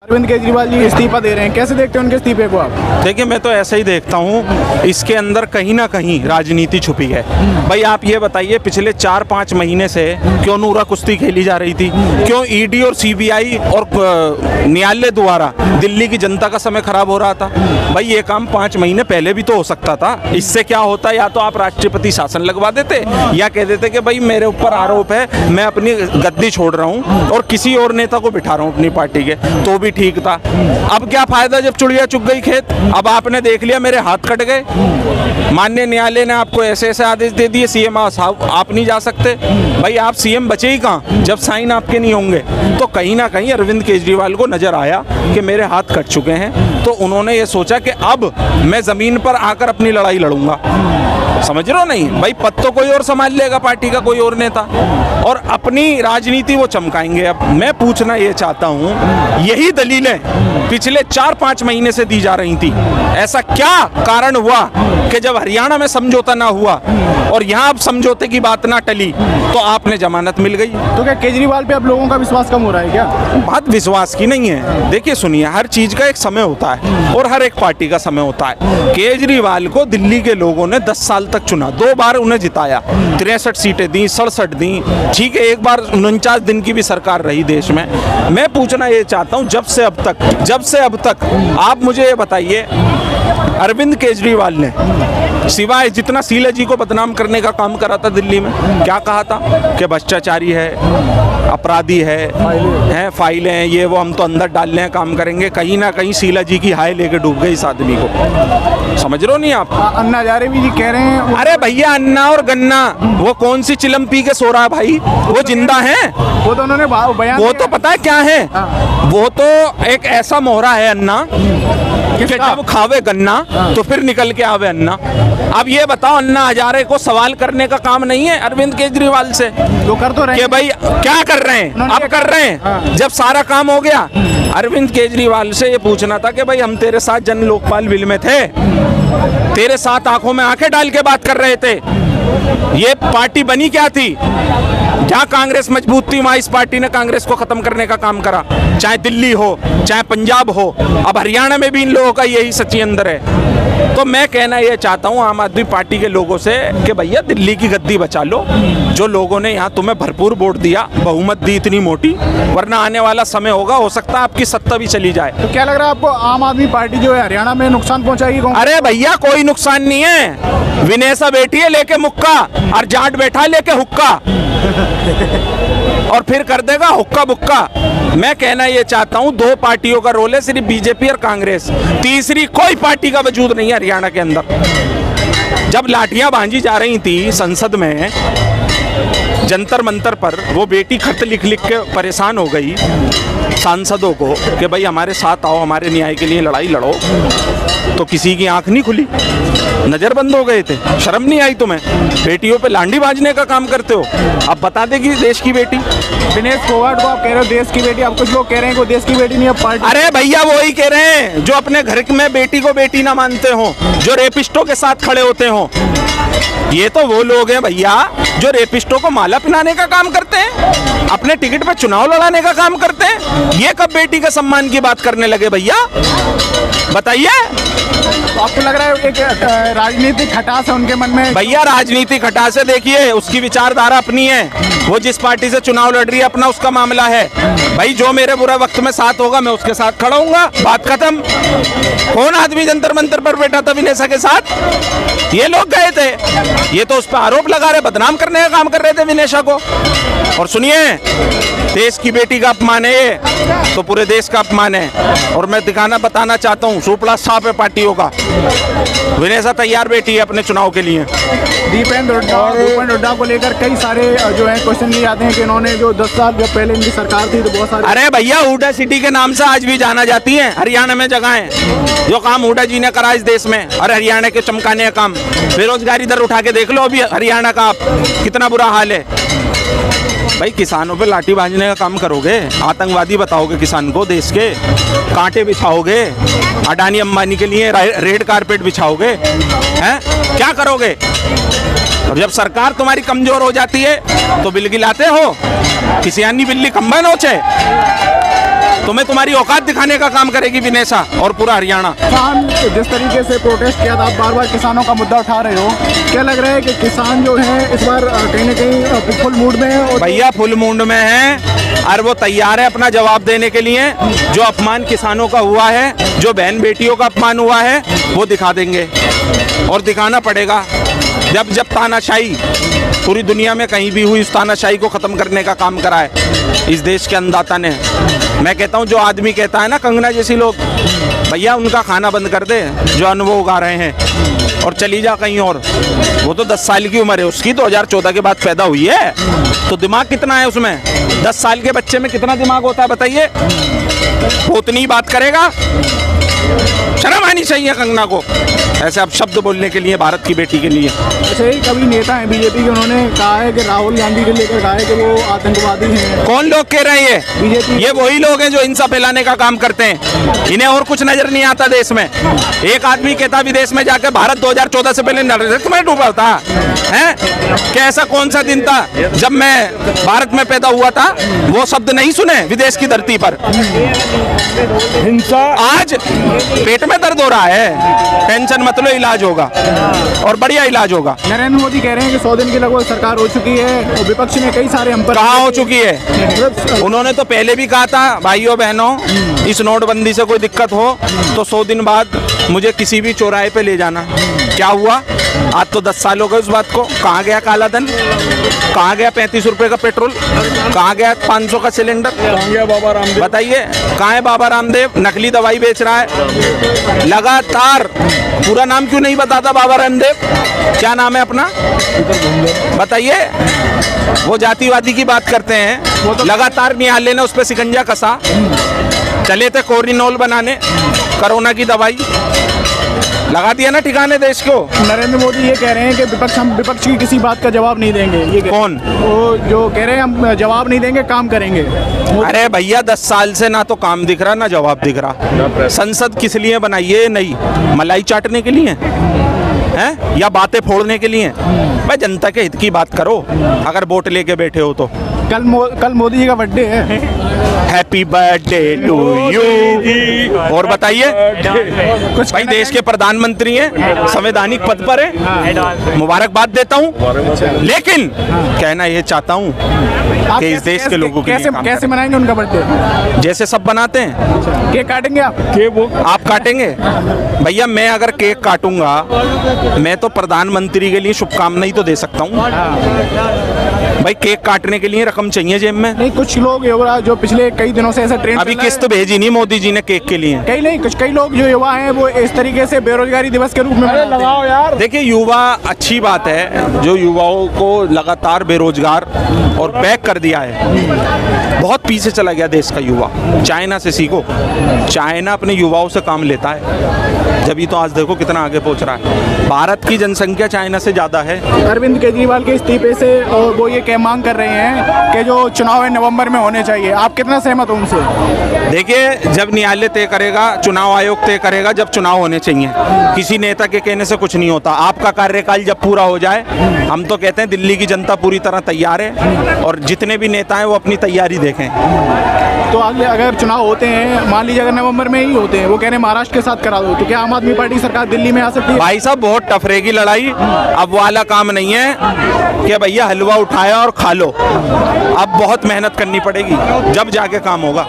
अरविंद केजरीवाल जी इस्तीफा दे रहे हैं, कैसे देखते हैं उनके इस्तीफे को आप? देखिए, मैं तो ऐसे ही देखता हूँ, इसके अंदर कहीं ना कहीं राजनीति छुपी है। भाई आप ये बताइए, पिछले 4-5 महीने से क्यों नूरा कुश्ती खेली जा रही थी? क्यों ईडी और सीबीआई और न्यायालय द्वारा दिल्ली की जनता का समय खराब हो रहा था? भाई ये काम 5 महीने पहले भी तो हो सकता था। इससे क्या होता, या तो आप राष्ट्रपति शासन लगवा देते या कह देते कि भाई मेरे ऊपर आरोप है, मैं अपनी गद्दी छोड़ रहा हूँ और किसी और नेता को बिठा रहा हूँ अपनी पार्टी के, तो भी ठीक था। अब क्या फायदा जब चिड़िया चुग गई खेत? अब आपने देख लिया, मेरे हाथ कट गए। माननीय न्यायालय ने आपको ऐसे ऐसे आदेश दे दिए, सीएम आप नहीं जा सकते। भाई आप सीएम बचे ही कहाँ जब साइन आपके नहीं होंगे? तो कहीं ना कहीं अरविंद केजरीवाल को नजर आया कि मेरे हाथ कट चुके हैं, तो उन्होंने ये सोचा कि अब मैं जमीन पर आकर अपनी लड़ाई लड़ूंगा। समझ रहे हो? नहीं भाई, पद तो कोई और संभाल लेगा, पार्टी का कोई और नेता, और अपनी राजनीति वो चमकाएंगे। अब मैं पूछना ये चाहता हूँ, यही दलीलें पिछले 4-5 महीने से दी जा रही थी, ऐसा क्या कारण हुआ कि जब हरियाणा में समझौता ना हुआ और यहाँ अब समझौते की बात ना टली तो आपने जमानत मिल गई? तो क्या केजरीवाल पे अब लोगों का विश्वास कम हो रहा है क्या? बात विश्वास की नहीं है। देखिए सुनिए, हर चीज का एक समय होता है और हर एक पार्टी का समय होता है। केजरीवाल को दिल्ली के लोगों ने 10 साल तक चुना, 2 बार उन्हें जिताया, 63 सीटें दी, 67 दी, ठीक है, एक बार 49 दिन की भी सरकार रही देश में। मैं पूछना ये चाहता हूँ, जब से अब तक आप मुझे ये बताइए, अरविंद केजरीवाल ने सिवाय जितना शीला जी को बदनाम करने का काम करा था दिल्ली में, क्या कहा था कि भ्रष्टाचारी है, अपराधी है, फाइलें हैं, ये वो, हम तो अंदर डालने हैं, काम करेंगे। कहीं ना कहीं शीला जी की हाय लेके डूब गई इस आदमी को। समझ रहे हो नहीं आप? अन्ना हजारे भी जी कह रहे हैं। अरे भैया, अन्ना और गन्ना वो कौन सी चिलम पी के सो रहा है भाई? वो जिंदा है। वो तो उन्होंने बयान, वो तो पता है क्या है, वो तो एक ऐसा मोहरा है अन्ना कि जब खावे गन्ना तो फिर निकल के आवे अन्ना। अब ये बताओ, अन्ना हजारे को सवाल करने का काम नहीं है अरविंद केजरीवाल से? तो कर तो रहे कि भाई क्या कर रहे हैं, अब कर रहे हैं जब सारा काम हो गया। अरविंद केजरीवाल से ये पूछना था कि भाई हम तेरे साथ जन लोकपाल बिल में थे, तेरे साथ आंखों में आंखें डाल के बात कर रहे थे, ये पार्टी बनी क्या थी? जहाँ कांग्रेस मजबूत थी वहाँ इस पार्टी ने कांग्रेस को खत्म करने का काम करा, चाहे दिल्ली हो चाहे पंजाब हो। अब हरियाणा में भी इन लोगों का यही सच्ची अंदर है। तो मैं कहना ये चाहता हूँ आम आदमी पार्टी के लोगों से कि भैया दिल्ली की गद्दी बचा लो। जो लोगों ने यहाँ तुम्हें भरपूर वोट दिया, बहुमत दी इतनी मोटी, वरना आने वाला समय होगा, हो सकता है आपकी सत्ता भी चली जाए। तो क्या लग रहा है आपको, आम आदमी पार्टी जो है हरियाणा में नुकसान पहुंचाएगी? अरे भैया, कोई नुकसान नहीं है। विनेशा बैठी है लेके मुक्का और जाट बैठा है लेके हुक्का और फिर कर देगा हुक्का बुक्का। मैं कहना ये चाहता हूं, 2 पार्टियों का रोल है, सिर्फ बीजेपी और कांग्रेस, तीसरी कोई पार्टी का वजूद नहीं है हरियाणा के अंदर। जब लाठियां भांजी जा रही थी संसद में, जंतर मंतर पर, वो बेटी खत लिख लिख के परेशान हो गई सांसदों को कि भाई हमारे साथ आओ, हमारे न्याय के लिए लड़ाई लड़ो, तो किसी की आंख नहीं खुली, नजर बंद हो गए थे। शर्म नहीं आई तुम्हें? बेटियों पे लांडी बाजने का काम करते हो। अब बता देगी देश की बेटी। दिनेश फोगाट को आप कह रहे हो देश की बेटी, अब कुछ लोग कह रहे हैं कि वो देश की बेटी नहीं, अब पार्टी। अरे भैया, वो ही कह रहे हैं जो अपने घर में बेटी को बेटी ना मानते हो, जो रेपिस्टों के साथ खड़े होते हो। ये तो वो लोग हैं भैया जो रेपिस्टों को माला पहनाने का काम करते हैं, अपने टिकट पे चुनाव लड़ाने का काम करते हैं। ये कब बेटी के सम्मान की बात करने लगे भैया? बताइए। तो आपको लग रहा है एक राजनीतिक खटास है उनके मन में? भैया, राजनीतिक खटास है, देखिए उसकी विचारधारा अपनी है, वो जिस पार्टी से चुनाव लड़ रही है अपना उसका मामला है। भाई जो मेरे बुरे वक्त में साथ होगा मैं उसके साथ खड़ा हूंगा, बात खत्म। कौन आदमी जंतर मंतर पर बैठा था विनेशा के साथ? ये लोग गए थे। ये तो उस पर आरोप लगा रहे, बदनाम करने का काम कर रहे थे विनेशा को। और सुनिए, देश की बेटी का अपमान है ये, तो पूरे देश का अपमान है। और मैं बताना चाहता हूँ, सुपड़ा साफ है पार्टियों का। विनेशा तैयार बैठी है अपने चुनाव के लिए। दीपेंद्र हुड्डा को लेकर कई सारे जो है क्वेश्चन किए जाते हैं कि इन्होंने जो 10 साल जब पहले इनकी सरकार थी तो बहुत सारे। अरे भैया, हुड्डा सिटी के नाम से आज भी जाना जाती है हरियाणा में जगह है। जो काम हुड्डा जी ने करा इस देश में और हरियाणा के चमकाने का काम, बेरोजगारी दर उठा के देख लो अभी हरियाणा का कितना बुरा हाल है। भाई किसानों पे लाठी बांधने का काम करोगे, आतंकवादी बताओगे किसान को, देश के कांटे बिछाओगे, अडानी अंबानी के लिए रेड कारपेट बिछाओगे, हैं? क्या करोगे? और जब सरकार तुम्हारी कमजोर हो जाती है तो बिल गिलाते हो, किसी अन्य बिल्ली कंबन होचे। तुम्हें तुम्हारी औकात दिखाने का काम करेगी विनेशा और पूरा हरियाणा। किसान जिस तरीके से प्रोटेस्ट किया था, आप बार बार किसानों का मुद्दा उठा रहे हो, क्या लग रहा है कि किसान जो है इस बार कहीं ना कहीं फुल मूड में है? और भैया फुल मूड में है और वो तैयार है अपना जवाब देने के लिए। जो अपमान किसानों का हुआ है, जो बहन बेटियों का अपमान हुआ है, वो दिखा देंगे और दिखाना पड़ेगा। जब जब तानाशाही पूरी दुनिया में कहीं भी हुई, उस तानाशाही को ख़त्म करने का काम करा है इस देश के अन्नदाता ने। मैं कहता हूँ जो आदमी कहता है ना कंगना जैसी लोग, भैया उनका खाना बंद कर दे जो अन्न वो उगा रहे हैं और चली जा कहीं और। वो तो 10 साल की उम्र है उसकी, 2014 के बाद पैदा हुई है, तो दिमाग कितना है उसमें? 10 साल के बच्चे में कितना दिमाग होता है बताइए? वो उतनी बात करेगा? शर्म आनी चाहिए कंगना को ऐसे अब शब्द बोलने के लिए भारत की बेटी के लिए। ऐसे ही कभी नेता हैं बीजेपी के, उन्होंने कहा है कि राहुल गांधी को लेकर कहा है कि वो आतंकवादी हैं। कौन लोग कह रहे हैं? बीजेपी। ये वही लोग हैं जो हिंसा फैलाने का काम करते हैं। इन्हें और कुछ नजर नहीं आता देश में। एक आदमी कहता विदेश में जाकर भारत 2014 से पहले नरक में डूबा था, हैं? क्या ऐसा कौन सा दिन था जब मैं भारत में पैदा हुआ था? वो शब्द नहीं सुने विदेश की धरती पर। हिंसा आज पेट में दर्द हो रहा है, टेंशन मत लो, इलाज होगा और बढ़िया इलाज होगा। नरेंद्र मोदी कह रहे हैं कि 100 दिन की लगभग सरकार हो चुकी है और विपक्ष ने कई सारे हम पर कहाँ हो चुकी है? उन्होंने तो पहले भी कहा था भाइयों बहनों, इस नोटबंदी से कोई दिक्कत हो तो 100 दिन बाद मुझे किसी भी चौराहे पे ले जाना। क्या हुआ? आज तो 10 साल हो गए उस बात को। कहाँ गया काला धन? कहाँ गया 35 रुपए का पेट्रोल? कहाँ गया 500 का सिलेंडर? कहाँ गया बाबा रामदेव? बताइए कहाँ है बाबा रामदेव? नकली दवाई बेच रहा है लगातार। पूरा नाम क्यों नहीं बताता बाबा रामदेव? क्या नाम है अपना? बताइए। वो जातिवादी की बात करते हैं। लगातार न्यायालय ने उस पर शिकंजा कसा। चले थे कोरिनोल बनाने, कोरोना की दवाई लगा दिया ना ठिकाने देश को। नरेंद्र मोदी ये कह रहे हैं कि हम विपक्ष की किसी बात का जवाब नहीं देंगे। ये कौन? वो जो कह रहे हैं हम जवाब नहीं देंगे, काम करेंगे। अरे भैया 10 साल से ना तो काम दिख रहा ना जवाब दिख रहा। संसद किस लिए बनाई है? नहीं मलाई चाटने के लिए हैं या बातें फोड़ने के लिए? भाई जनता के हित की बात करो अगर वोट लेके बैठे हो तो। कल मोदी जी का बर्थडे है। Happy birthday to you. और बताइए, कुछ भाई देश के प्रधानमंत्री हैं, संवैधानिक पद पर है, मुबारकबाद देता हूं, लेकिन कहना ये चाहता हूं कि इस देश के लोगों के लिए कैसे मनाएंगे उनका बर्थडे? जैसे सब बनाते हैं। केक काटेंगे आप? आप काटेंगे? भैया मैं अगर केक काटूंगा, मैं तो प्रधानमंत्री के लिए शुभकामनाएं तो दे सकता हूँ। भाई केक काटने के लिए रकम चाहिए जेब में। नहीं, कुछ लोग युवा जो पिछले कई दिनों से ऐसा ट्रेंड अभी किस्त भेजी नहीं मोदी जी ने केक के लिए। कई लोग जो युवा हैं वो इस तरीके से बेरोजगारी दिवस के रूप में लगाओ यार। देखिए युवा अच्छी बात है, जो युवाओं को लगातार बेरोजगार और बैक कर दिया है। बहुत पीछे चला गया देश का युवा। चाइना से सीखो, चाइना अपने युवाओं से काम लेता है, जब तो आज देखो कितना आगे पहुंच रहा है। भारत की जनसंख्या चाइना से ज्यादा है। अरविंद केजरीवाल के इस्तीफे से और वो ये क्या मांग कर रहे हैं कि जो चुनाव है नवंबर में होने चाहिए, आप कितना सहमत हो उनसे? देखिए जब न्यायालय तय करेगा, चुनाव आयोग तय करेगा जब चुनाव होने चाहिए। किसी नेता के कहने से कुछ नहीं होता। आपका कार्यकाल जब पूरा हो जाए, हम तो कहते हैं दिल्ली की जनता पूरी तरह तैयार है और जितने भी नेता हैं वो अपनी तैयारी देखें। तो अगर चुनाव होते हैं, मान लीजिए अगर नवंबर में ही होते हैं, वो कह रहे हैं महाराष्ट्र के साथ करा दो, तो क्या आम आदमी पार्टी सरकार दिल्ली में आ सकती है? भाई साहब बहुत टफ रहेगी लड़ाई। अब वाला काम नहीं है कि भैया हलवा उठाया और खा लो। अब बहुत मेहनत करनी पड़ेगी, जब जाके काम होगा।